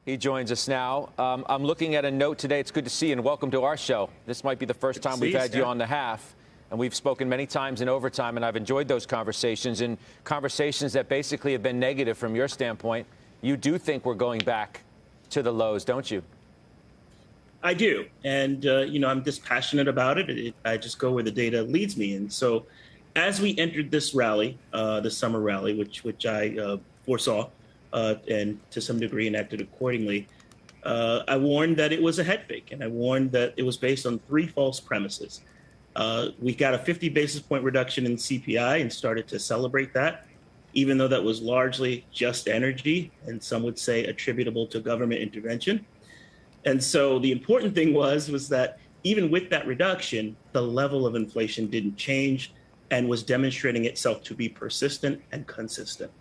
He joins us now. I'm looking at a note today. It's good to see you, and welcome to our show. This might be the first time we've had you on the half, and we've spoken many times in overtime, and I've enjoyed those conversations, and conversations that basically have been negative from your standpoint. You do think we're going back to the lows, don't you? I do. And, I'm dispassionate about it. I just go where the data leads me. And so as we entered this rally, the summer rally, which I foresaw and to some degree enacted accordingly, I warned that it was a head fake. And I warned that it was based on three false premises. We got a 50 basis point reduction in CPI and started to celebrate that, even though that was largely just energy, and some would say attributable to government intervention. And so the important thing was that even with that reduction, the level of inflation didn't change and was demonstrating itself to be persistent and consistent.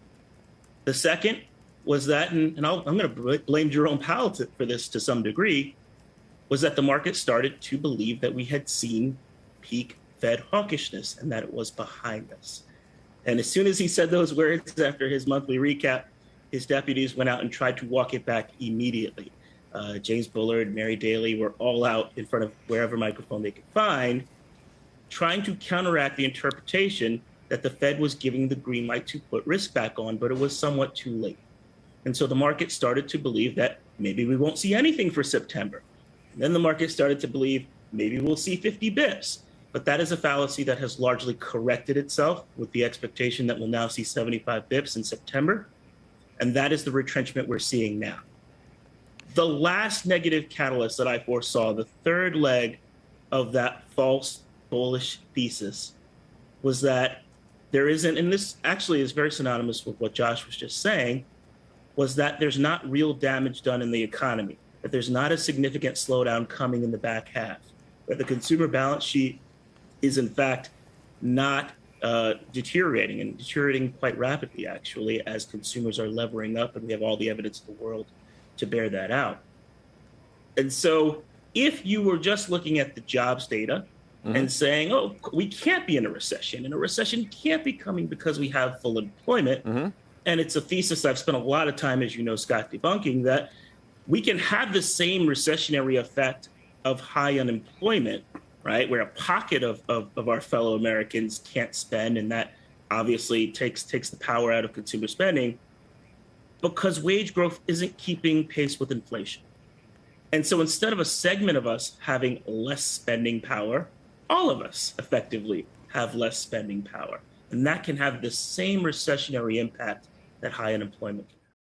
The second was that, and I'm going to blame Jerome Powell for this to some degree, was that the market started to believe that we had seen peak Fed hawkishness and that it was behind us. And as soon as he said those words after his monthly recap, his deputies went out and tried to walk it back immediately. James Bullard, Mary Daly were all out in front of wherever microphone they could find, trying to counteract the interpretation that the Fed was giving the green light to put risk back on, but it was somewhat too late. And so the market started to believe that maybe we won't see anything for September. And then the market started to believe maybe we'll see 50 bips. But that is a fallacy that has largely corrected itself with the expectation that we'll now see 75 bips in September. And that is the retrenchment we're seeing now. The last negative catalyst that I foresaw, the third leg of that false bullish thesis, was that there isn't, and this actually is very synonymous with what Josh was just saying, was that there's not real damage done in the economy, that there's not a significant slowdown coming in the back half, that the consumer balance sheet is in fact not deteriorating, and deteriorating quite rapidly, actually, as consumers are levering up, and we have all the evidence in the world to bear that out. And so if you were just looking at the jobs data and saying, oh, we can't be in a recession, and a recession can't be coming because we have full employment, and it's a thesis I've spent a lot of time, as you know, Scott, debunking, that we can have the same recessionary effect of high unemployment, right, where a pocket of our fellow Americans can't spend, and that obviously takes the power out of consumer spending, because wage growth isn't keeping pace with inflation. And so instead of a segment of us having less spending power, all of us effectively have less spending power. And that can have the same recessionary impact that high unemployment can.